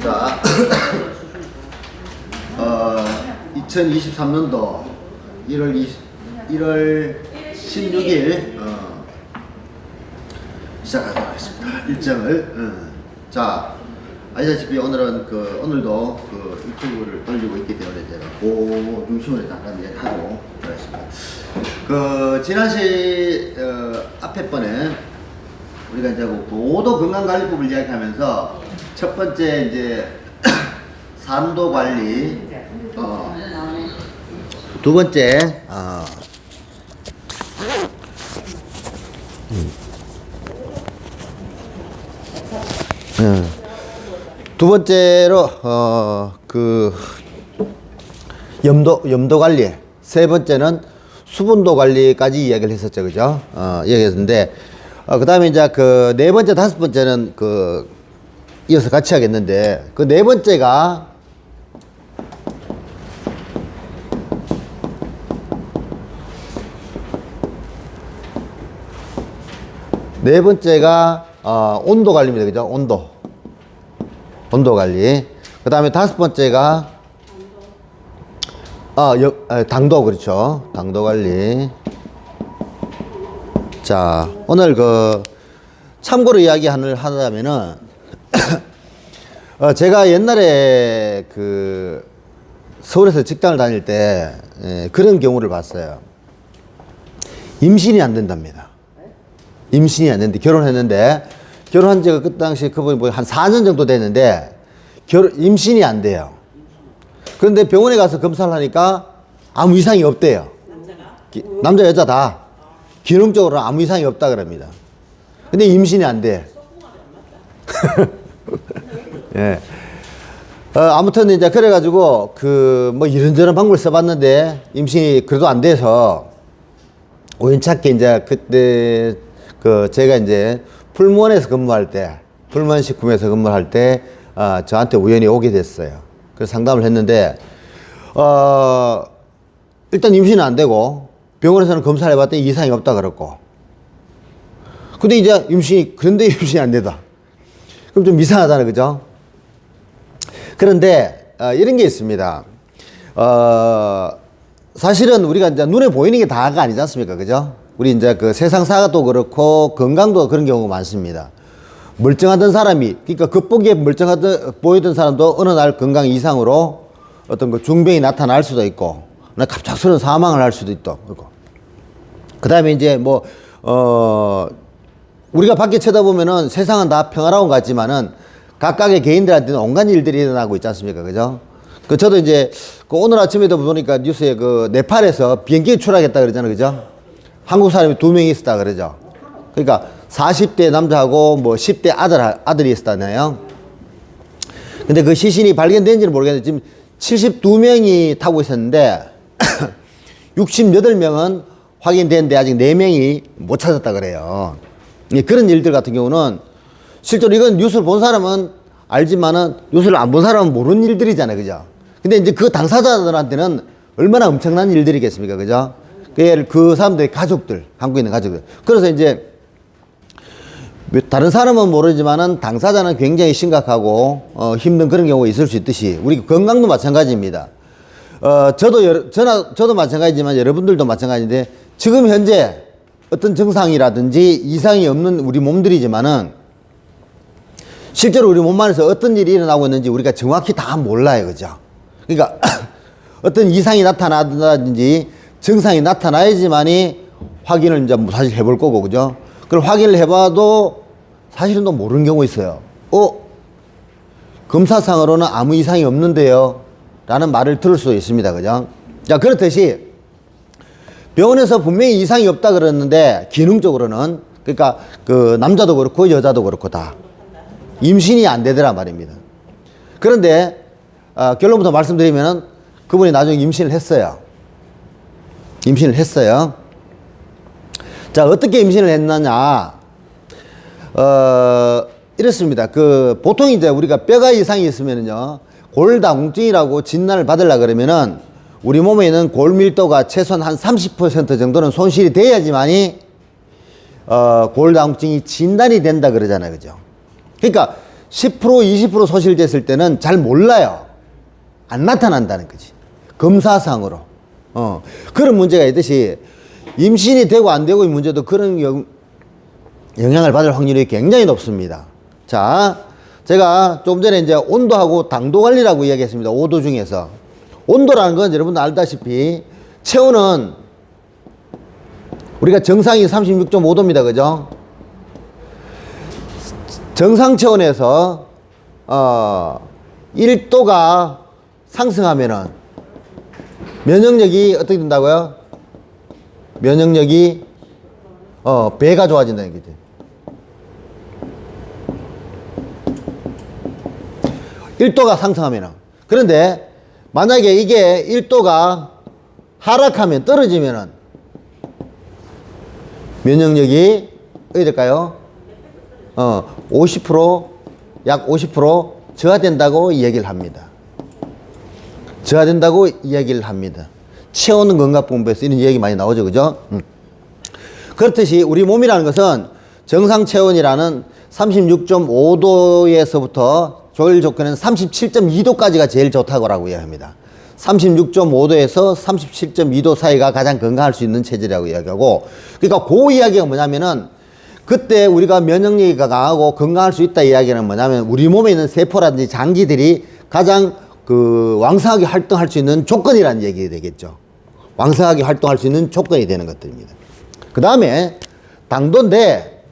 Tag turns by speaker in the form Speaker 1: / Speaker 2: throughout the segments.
Speaker 1: 자, 2023년도 1월 16일 시작하도록 하겠습니다. 일정을. 자, 아시다시피 오늘은 오늘도 유튜브를 돌리고 있기 때문에 제가 그 중심으로 잠깐 얘기하고 그랬습니다. 지난시 앞에 번에 우리가 이제 고도 건강관리법을 이야기하면서 첫 번째 이제 산도 관리, 두 번째 두 번째로 염도 관리, 세 번째는 수분도 관리까지 이야기를 했었죠, 그죠? 이야기했는데 그 다음에 이제 네 번째, 다섯 번째는 이어서 같이 하겠는데 네 번째가 온도 관리입니다, 그죠? 온도 관리. 그 다음에 다섯 번째가 당도, 그렇죠? 당도 관리. 자, 오늘 참고로 하자면은 제가 옛날에 서울에서 직장을 다닐 때 그런 경우를 봤어요. 임신이 안 된답니다. 임신이 안 됐는데 결혼했는데 결혼한 지가 그 당시에 그분이 한 4년 정도 됐는데 임신이 안 돼요. 그런데 병원에 가서 검사를 하니까 아무 이상이 없대요. 남자 여자 다 기능적으로 아무 이상이 없다 그럽니다. 근데 임신이 안 돼. 예. 아무튼 이제 그래가지고 이런저런 방법을 써봤는데 임신이 그래도 안 돼서 우연찮게 이제 그때 제가 이제 풀무원에서 근무할 때, 풀무원식품에서 근무할 때 저한테 우연히 오게 됐어요. 그래서 상담을 했는데 일단 임신은 안 되고 병원에서는 검사를 해봤더니 이상이 없다 그랬고, 근데 이제 그런데 임신이 안 되다. 그럼 좀 이상하잖아요, 그죠? 그런데 이런 게 있습니다. 사실은 우리가 이제 눈에 보이는 게 다가 아니지 않습니까, 그죠? 우리 이제 세상사도 그렇고 건강도 그런 경우가 많습니다. 멀쩡하던 사람이, 그러니까 겉보기에 보이던 사람도 어느 날 건강 이상으로 어떤 중병이 나타날 수도 있고, 갑작스러운 사망을 할 수도 있고. 그 다음에 이제 우리가 밖에 쳐다보면은 세상은 다 평화로운 것 같지만은 각각의 개인들한테는 온갖 일들이 일어나고 있지 않습니까? 그죠? 저도 이제 오늘 아침에도 보니까 뉴스에 네팔에서 비행기 추락했다 그러잖아요. 그죠? 한국 사람이 2명이 있었다 그러죠. 그러니까 40대 남자하고 10대 아들이 있었다네요. 근데 그 시신이 발견된지는 모르겠는데 지금 72명이 타고 있었는데 68명은 확인됐는데 아직 4명이 못 찾았다 그래요. 그런 일들 같은 경우는 실제로 이건 뉴스를 본 사람은 알지만은 뉴스를 안 본 사람은 모르는 일들이잖아요. 그죠? 근데 이제 그 당사자들한테는 얼마나 엄청난 일들이겠습니까? 그죠? 그 사람들의 가족들, 한국에 있는 가족들. 그래서 이제 다른 사람은 모르지만은 당사자는 굉장히 심각하고 힘든 그런 경우가 있을 수 있듯이 우리 건강도 마찬가지입니다. 저도 마찬가지지만 여러분들도 마찬가지인데 지금 현재 어떤 증상이라든지 이상이 없는 우리 몸들이지만은 실제로 우리 몸 안에서 어떤 일이 일어나고 있는지 우리가 정확히 다 몰라요. 그죠? 그러니까 어떤 이상이 나타나든지 증상이 나타나야지만이 확인을 이제 사실 해볼 거고, 그죠? 그걸 확인을 해봐도 사실은 또 모르는 경우 있어요. 검사상으로는 아무 이상이 없는데요. 라는 말을 들을 수도 있습니다. 그죠? 자, 그렇듯이 병원에서 분명히 이상이 없다 그랬는데 기능적으로는, 그러니까 남자도 그렇고 여자도 그렇고 다 임신이 안 되더란 말입니다. 그런데 결론부터 말씀드리면은 그분이 나중에 임신을 했어요. 자, 어떻게 임신을 했느냐? 이렇습니다. 보통 이제 우리가 뼈가 이상이 있으면은요, 골다공증이라고 진단을 받으려고 그러면은 우리 몸에 있는 골 밀도가 최소한 한 30% 정도는 손실이 돼야지만이 골다공증이 진단이 된다 그러잖아요. 그죠? 그러니까 10% 20% 소실됐을 때는 잘 몰라요. 안 나타난다는 거지. 검사상으로. 그런 문제가 있듯이 임신이 되고 안 되고의 문제도 그런 영향을 받을 확률이 굉장히 높습니다. 자, 제가 좀 전에 이제 온도하고 당도 관리라고 이야기했습니다. 5도 중에서. 온도라는 건 여러분들 알다시피 체온은 우리가 정상이 36.5도입니다. 그죠? 정상 체온에서 1도가 상승하면은 면역력이 어떻게 된다고요? 면역력이 배가 좋아진다는 거지. 1도가 상승하면은. 그런데 만약에 이게 1도가 하락하면 떨어지면은 면역력이 어떻게 될까요? 50% 약 50% 저하된다고 이야기를 합니다. 저하된다고 이야기를 합니다. 체온 건강본부에서 이런 이야기 많이 나오죠, 그죠? 그렇듯이 우리 몸이라는 것은 정상 체온이라는 36.5도에서부터 조율 조건은 37.2도까지가 제일 좋다고 이야기합니다. 36.5도에서 37.2도 사이가 가장 건강할 수 있는 체질이라고 이야기하고, 그러니까 그 이야기가 뭐냐면은 그때 우리가 면역력이 강하고 건강할 수 있다 이야기는 뭐냐면 우리 몸에 있는 세포라든지 장기들이 가장 왕성하게 활동할 수 있는 조건이라는 얘기 되겠죠. 왕성하게 활동할 수 있는 조건이 되는 것들입니다. 그 다음에 당도인데,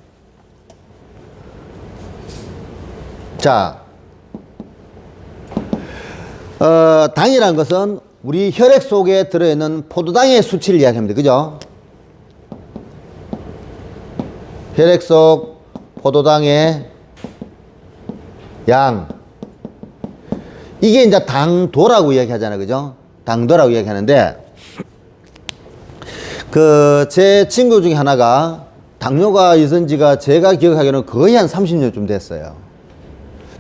Speaker 1: 자, 당이라는 것은 우리 혈액 속에 들어있는 포도당의 수치를 이야기합니다. 그죠? 혈액 속 포도당의 양. 이게 이제 당도라고 이야기하잖아요. 그죠? 당도라고 이야기하는데, 제 친구 중에 하나가 당뇨가 있은 지가 제가 기억하기로는 거의 한 30년쯤 됐어요.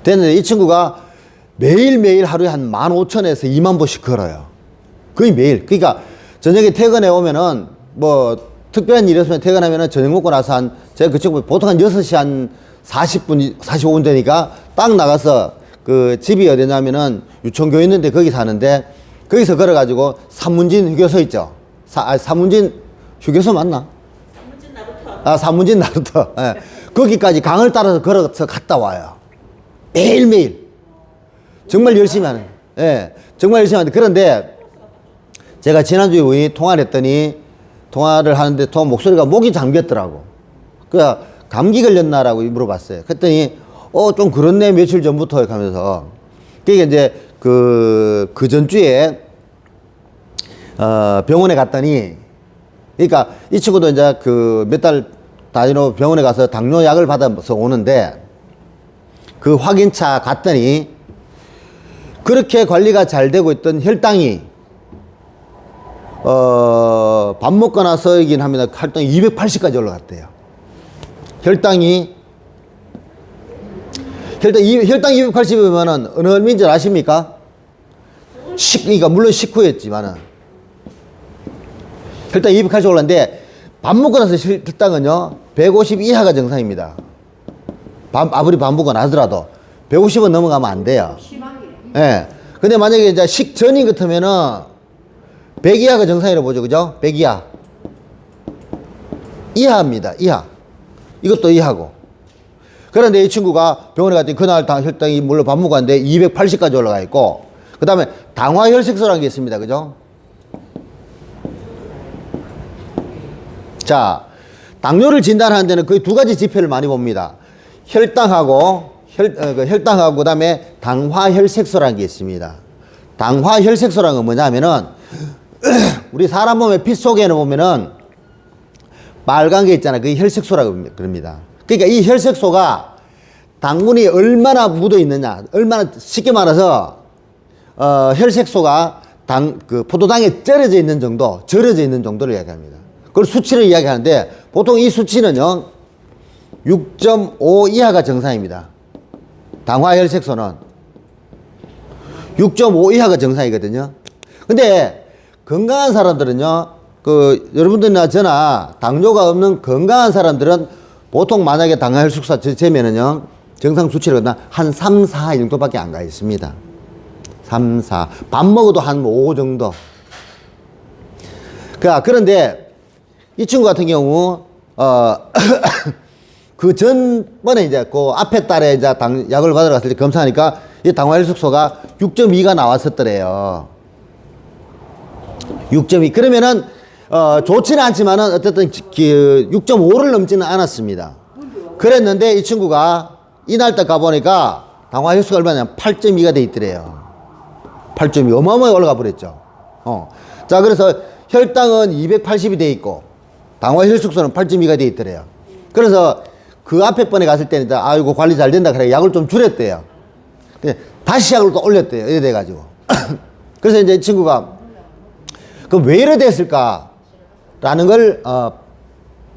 Speaker 1: 됐는데 이 친구가 매일매일 하루에 한 15,000에서 2만 보씩 걸어요. 거의 매일. 그러니까 저녁에 퇴근해 오면은 뭐 특별한 일이 없으면 퇴근하면은 저녁 먹고 나서 제가 그 친구 보통 한 6시 한 40분, 45분 되니까 딱 나가서 집이 어디냐면은 유천교 있는데 거기 사는데 거기서 걸어가지고 산문진 휴게소 있죠. 산문진 휴게소 맞나? 산문진 나루터. 산문진 나루터. 예. 거기까지 강을 따라서 걸어서 갔다 와요. 매일매일. 정말 열심히 하는. 예. 정말 열심히 하는데, 그런데 제가 지난주에 우연히 통화를 했더니 통화를 하는데 목소리가 목이 잠겼더라고. 그러니까 감기 걸렸나라고 물어봤어요. 그랬더니 좀 그렇네 며칠 전부터 이렇게 하면서. 그게 이제 그 전주에 병원에 갔더니, 그러니까 이 친구도 이제 몇 달 다니러 병원에 가서 당뇨약을 받아서 오는데 그 확인차 갔더니 그렇게 관리가 잘 되고 있던 혈당이 밥 먹고 나서이긴 합니다. 혈당이 280까지 올라갔대요. 혈당이 280이면은 어느 얼마인 줄 아십니까? 그러니까 물론 식후였지만은 혈당 280 올랐는데 밥 먹고 나서 혈당은요 150 이하가 정상입니다. 아무리 밥 먹고 나더라도 150은 넘어가면 안 돼요. 예. 근데 만약에 이제 식전이 같으면은 100 이하가 정상이라고 보죠. 그죠? 100 이하. 이하입니다. 이하. 이것도 이하고. 그런데 이 친구가 병원에 갔더니 그날 혈당이 물론 밥 먹고 왔는데 280까지 올라가 있고, 그 다음에 당화혈색소라는 게 있습니다. 그죠? 자, 당뇨를 진단하는 데는 거의 두 가지 지표를 많이 봅니다. 혈당하고 혈당하고 그다음에 당화혈색소라는 게 있습니다. 당화혈색소라는 건 뭐냐면은 우리 사람 몸의 피 속에는 보면은 빨간 게 있잖아요. 그게 혈색소라고 그럽니다. 그러니까 이 혈색소가 당분이 얼마나 묻어 있느냐, 얼마나 쉽게 말해서 혈색소가 포도당에 절여져 있는 정도를 이야기합니다. 그걸 수치를 이야기하는데 보통 이 수치는요 6.5 이하가 정상입니다. 당화혈색소는 6.5 이하가 정상이거든요. 근데 건강한 사람들은요, 여러분들이나 저나 당뇨가 없는 건강한 사람들은 보통 만약에 당화혈색소가 재면은요 정상 수치를 한 3, 4 이 정도밖에 안 가 있습니다. 3, 4. 밥 먹어도 한 5 정도. 그런데 이 친구 같은 경우, 그 전번에 이제 그 앞에 달에 이제 약을 받으러 갔을 때 검사하니까 이 당화혈색소가 6.2가 나왔었더래요. 6.2. 그러면은, 좋지는 않지만은 어쨌든 6.5를 넘지는 않았습니다. 그랬는데 이 친구가 이날 딱 가보니까 당화혈색소가 얼마냐? 8.2가 돼 있더래요. 8.2. 어마어마하게 올라가 버렸죠. 자, 그래서 혈당은 280이 돼 있고, 당화혈색소는 8.2가 돼 있더래요. 그래서 그 앞에 번에 갔을 때는, 아이고, 관리 잘 된다. 그래. 약을 좀 줄였대요. 다시 약을 또 올렸대요. 이래 돼가지고. 그래서 이제 이 친구가, 그럼 왜 이래 됐을까? 라는 걸,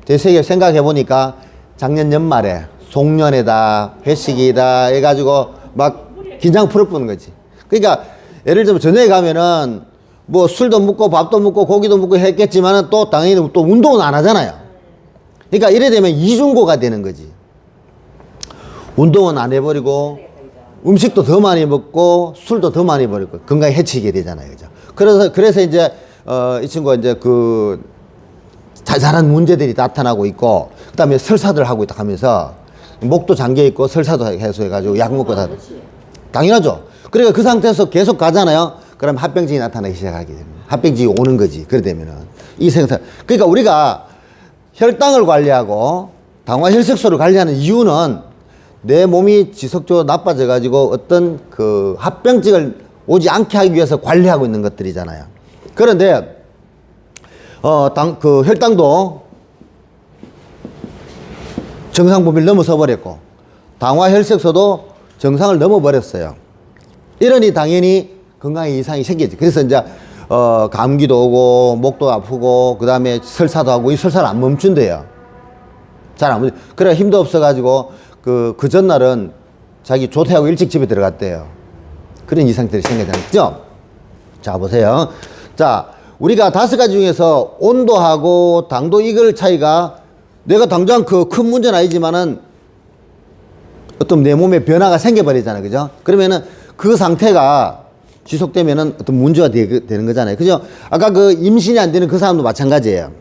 Speaker 1: 되새겨 생각해 보니까 작년 연말에 송년회다, 회식이다 해가지고 막 긴장 풀어보는 거지. 그러니까 예를 들면 저녁에 가면은 뭐 술도 먹고 밥도 먹고 고기도 먹고 했겠지만은 또 당연히 또 운동은 안 하잖아요. 그러니까 이래 되면 이중고가 되는 거지. 운동은 안 해버리고 음식도 더 많이 먹고 술도 더 많이 버리고 건강에 해치게 되잖아요. 그죠? 그래서 이제 이 친구가 이제 그 자잘한 문제들이 나타나고 있고, 그 다음에 설사들 하고 있다 하면서 목도 잠겨 있고 설사도 해소해가지고 약 먹고 다. 당연하죠. 그러니까 그 상태에서 계속 가잖아요. 그럼 합병증이 나타나기 시작하게 됩니다. 합병증이 오는 거지. 그래 되면은. 이 생산. 그러니까 우리가 혈당을 관리하고 당화혈색소를 관리하는 이유는 내 몸이 지속적으로 나빠져가지고 어떤 그 합병증을 오지 않게 하기 위해서 관리하고 있는 것들이잖아요. 그런데, 그 혈당도 정상 범위를 넘어서 버렸고, 당화혈색소도 정상을 넘어버렸어요. 이러니 당연히 건강에 이상이 생기지. 그래서 이제, 감기도 오고, 목도 아프고, 그 다음에 설사도 하고, 이 설사를 안 멈춘대요. 잘 안 멈춘. 그래, 힘도 없어가지고, 그 전날은 자기 조퇴하고 일찍 집에 들어갔대요. 그런 이상들이 생겨나죠? 자, 보세요. 자, 우리가 5가지 중에서 온도하고 당도 이걸 차이가 내가 당장 그 큰 문제는 아니지만은 어떤 내 몸에 변화가 생겨버리잖아요. 그죠? 그러면은 그 상태가 지속되면은 어떤 문제가 되는 거잖아요. 그죠? 아까 그 임신이 안 되는 그 사람도 마찬가지예요.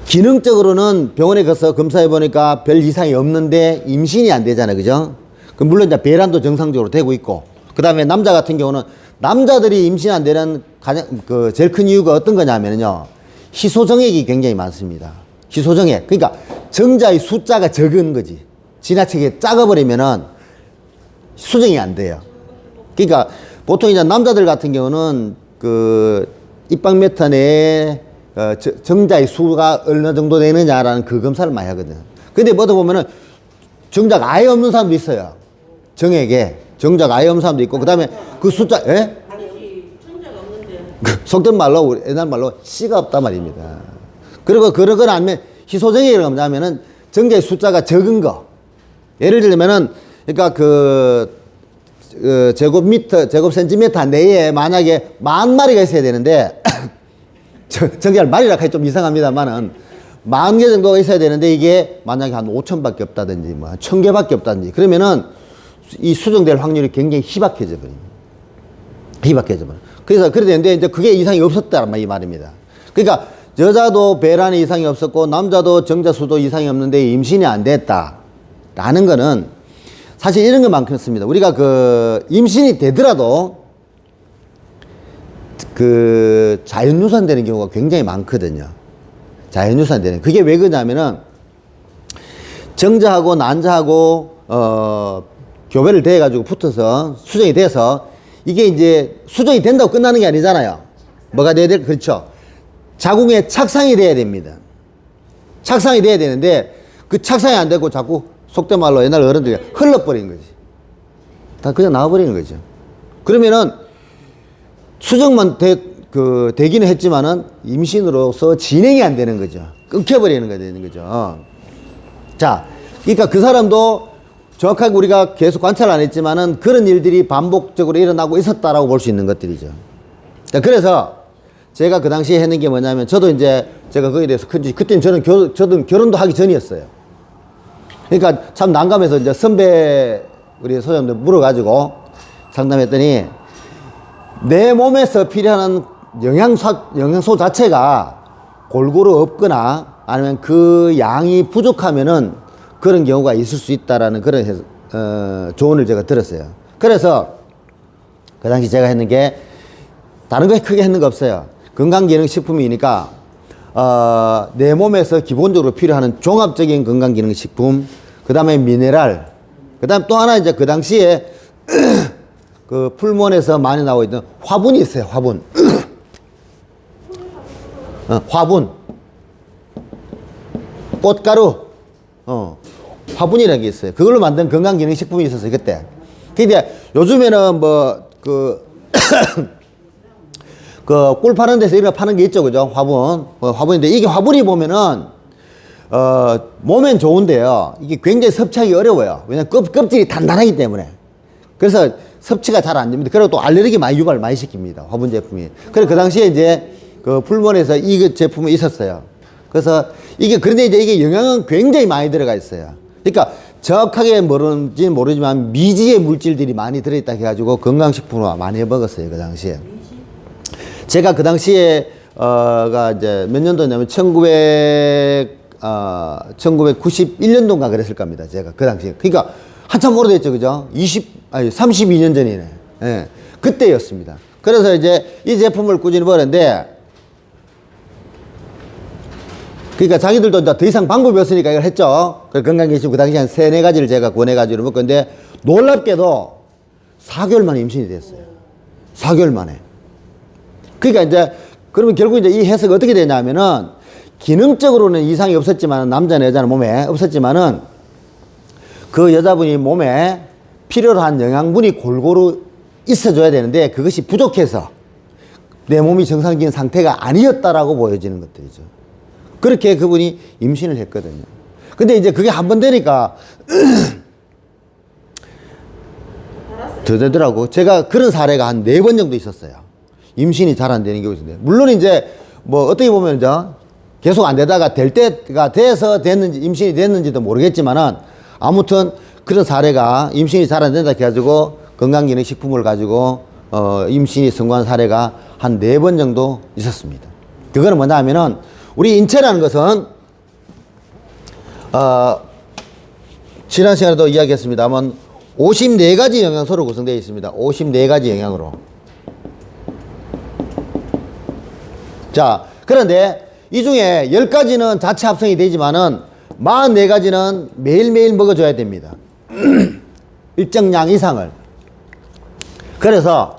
Speaker 1: 기능적으로는 병원에 가서 검사해보니까 별 이상이 없는데 임신이 안 되잖아요. 그죠? 물론 이제 배란도 정상적으로 되고 있고, 그 다음에 남자 같은 경우는 남자들이 임신 안 되는 가장, 제일 큰 이유가 어떤 거냐면요. 희소정액이 굉장히 많습니다. 희소정액. 그러니까 정자의 숫자가 적은 거지. 지나치게 작아버리면은 수정이 안 돼요. 그러니까 보통 이제 남자들 같은 경우는 그 입방 메타 내에 정자의 수가 어느 정도 되느냐라는 그 검사를 많이 하거든. 근데 뭐다 보면은 정자가 아예 없는 사람도 있어요. 정액에. 정자가 아예 없는 사람도 있고, 그 다음에 그 숫자, 예? 정자가 없는데. 속된 말로, 옛날 말로 씨가 없단 말입니다. 그리고 그러거나 아니면 희소정액이라고 하면은 정자의 숫자가 적은 거. 예를 들면은, 그러니까 제곱 센티미터 내에 만약에 10,000마리가 있어야 되는데, 정자를 말이라 하기 좀 이상합니다만은, 10,000개 정도가 있어야 되는데, 이게 만약에 한 5,000밖에 없다든지, 뭐, 1,000개밖에 없다든지, 그러면은, 이 수정될 확률이 굉장히 희박해져 버립니다. 희박해져 버려. 그래서 그래 되는데 이제 그게 이상이 없었다는 이 말입니다. 그러니까 여자도 배란에 이상이 없었고 남자도 정자 수도 이상이 없는데 임신이 안 됐다라는 거는 사실 이런 것만큼습니다. 우리가 그 임신이 되더라도 그 자연유산 되는 경우가 굉장히 많거든요. 자연유산 되는. 그게 왜 그러냐면은 정자하고 난자하고 교배를 대해가지고 붙어서 수정이 돼서 이게 이제 수정이 된다고 끝나는 게 아니잖아요. 뭐가 돼야 될? 그렇죠. 자궁에 착상이 돼야 됩니다. 착상이 돼야 되는데 그 착상이 안 되고 자꾸 속된 말로 옛날 어른들이 흘러버리는 거지. 다 그냥 나와버리는 거죠. 그러면은 수정만 되기는 했지만은 임신으로서 진행이 안 되는 거죠. 끊겨버리는 거 되는 거죠. 자, 그러니까 그 사람도 정확하게 우리가 계속 관찰 안 했지만은 그런 일들이 반복적으로 일어나고 있었다라고 볼 수 있는 것들이죠. 자, 그래서 제가 그 당시에 했는 게 뭐냐면 저도 이제 제가 거기에 대해서 그때는 저도 결혼도 하기 전이었어요. 그러니까 참 난감해서 이제 선배 우리 소장님들 물어가지고 상담했더니 내 몸에서 필요한 영양소 자체가 골고루 없거나 아니면 그 양이 부족하면은 그런 경우가 있을 수 있다라는 그런 조언을 제가 들었어요. 그래서 그 당시 제가 했는 게 다른 거 크게 했는 거 없어요. 건강기능식품이니까 내 몸에서 기본적으로 필요한 종합적인 건강기능식품, 그 다음에 미네랄, 그 다음 또 하나 이제 그 당시에 그 풀몬에서 많이 나오고 있던 화분이 있어요. 화분. 화분. 꽃가루. 화분이라는 게 있어요. 그걸로 만든 건강기능식품이 있었어요. 그때. 근데 요즘에는 뭐 그 꿀 파는 데서 이런 거 파는 게 있죠. 그죠? 화분. 화분인데 이게 화분이 보면은 몸엔 좋은데요. 이게 굉장히 섭취하기 어려워요. 왜냐면 껍질이 단단하기 때문에. 그래서 섭취가 잘 안 됩니다. 그리고 또 알레르기 많이 유발을 많이 시킵니다. 화분 제품이. 그래서 그 당시에 이제 그 풀몬에서 이 제품이 있었어요. 그래서 이게 그런데 이제 이게 영양은 굉장히 많이 들어가 있어요. 그러니까 정확하게 모르는지는 모르지만 미지의 물질들이 많이 들어있다 해가지고 건강식품으로 많이 먹었어요. 그 당시에. 제가 그 당시에 가 이제 몇 년도냐면 1991년도인가 그랬을 겁니다. 제가 그 당시에. 그러니까 한참 오래됐죠. 그죠? 32년 전이네. 예. 그때였습니다. 그래서 이제 이 제품을 꾸준히 먹었는데, 그러니까 자기들도 이제 더 이상 방법이 없으니까 이걸 했죠. 건강기능식품 그 당시에 한 3-4가지를 제가 권해가지고 먹었는데, 놀랍게도 4개월 만에 임신이 됐어요. 4개월 만에. 그러니까 이제, 그러면 결국 이제 이 해석이 어떻게 되냐면은, 기능적으로는 이상이 없었지만, 남자나 여자는 몸에 없었지만은, 그 여자분이 몸에 필요로 한 영양분이 골고루 있어줘야 되는데, 그것이 부족해서 내 몸이 정상적인 상태가 아니었다라고 보여지는 것들이죠. 그렇게 그분이 임신을 했거든요. 근데 이제 그게 한 번 되니까, 더 되더라고. 제가 그런 사례가 한 4번 정도 있었어요. 임신이 잘 안 되는 경우가 있는데. 물론 이제 뭐 어떻게 보면 이제 계속 안 되다가 될 때가 돼서 됐는지, 임신이 됐는지도 모르겠지만은 아무튼 그런 사례가 임신이 잘 안 된다 해가지고 건강기능식품을 가지고 임신이 성공한 사례가 한 4번 정도 있었습니다. 그거는 뭐냐 하면은 우리 인체라는 것은 지난 시간에도 이야기했습니다만 54가지 영양소로 구성되어 있습니다. 54가지 영양으로. 자, 그런데 이 중에 10가지는 자체 합성이 되지만은 44가지는 매일매일 먹어줘야 됩니다. 일정 양 이상을. 그래서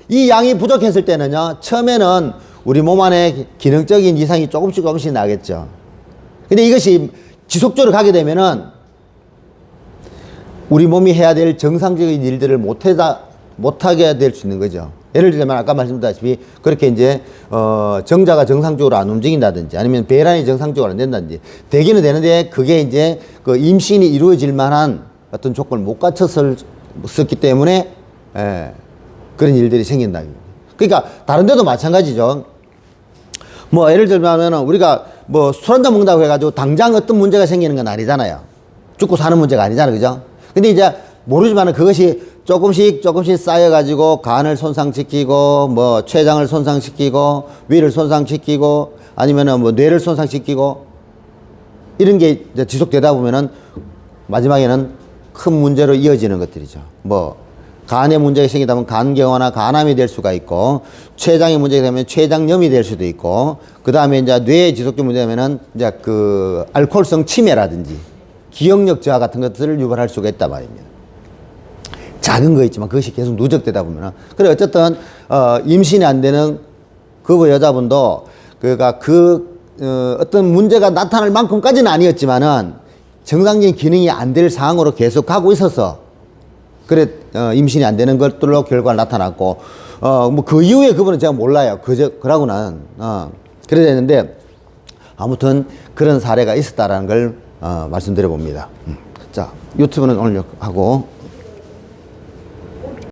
Speaker 1: 이 양이 부족했을 때는요, 처음에는 우리 몸 안에 기능적인 이상이 조금씩 나겠죠. 근데 이것이 지속적으로 가게 되면은 우리 몸이 해야 될 정상적인 일들을 못하게 될 수 있는 거죠. 예를 들면 아까 말씀드렸다시피 그렇게 이제 정자가 정상적으로 안 움직인다든지 아니면 배란이 정상적으로 안 된다든지 되기는 되는데 그게 이제 그 임신이 이루어질 만한 어떤 조건을 못 갖췄었기 때문에 그런 일들이 생긴다. 그러니까 다른 데도 마찬가지죠. 뭐 예를 들면 우리가 뭐 술 한잔 먹는다고 해가지고 당장 어떤 문제가 생기는 건 아니잖아요. 죽고 사는 문제가 아니잖아요. 그죠? 근데 이제 모르지만은 그것이 조금씩 쌓여가지고 간을 손상시키고 뭐 췌장을 손상시키고 위를 손상시키고 아니면은 뭐 뇌를 손상시키고 이런 게 이제 지속되다 보면은 마지막에는 큰 문제로 이어지는 것들이죠. 뭐 간에 문제가 생기다 보면 간경화나 간암이 될 수가 있고 췌장에 문제가 되면 췌장염이 될 수도 있고 그 다음에 이제 뇌에 지속적인 문제가 되면은 이제 그 알코올성 치매라든지 기억력 저하 같은 것들을 유발할 수가 있단 말입니다. 작은 거 있지만 그것이 계속 누적되다 보면은. 그래, 어쨌든, 임신이 안 되는 그 여자분도, 그가 어떤 문제가 나타날 만큼까지는 아니었지만은 정상적인 기능이 안 될 상황으로 계속 가고 있어서, 그래, 임신이 안 되는 것들로 결과가 나타났고, 뭐 그 이후에 그분은 제가 몰라요. 그러고는, 그래야 되는데, 아무튼 그런 사례가 있었다라는 걸, 말씀드려 봅니다. 자, 유튜브는 오늘 하고,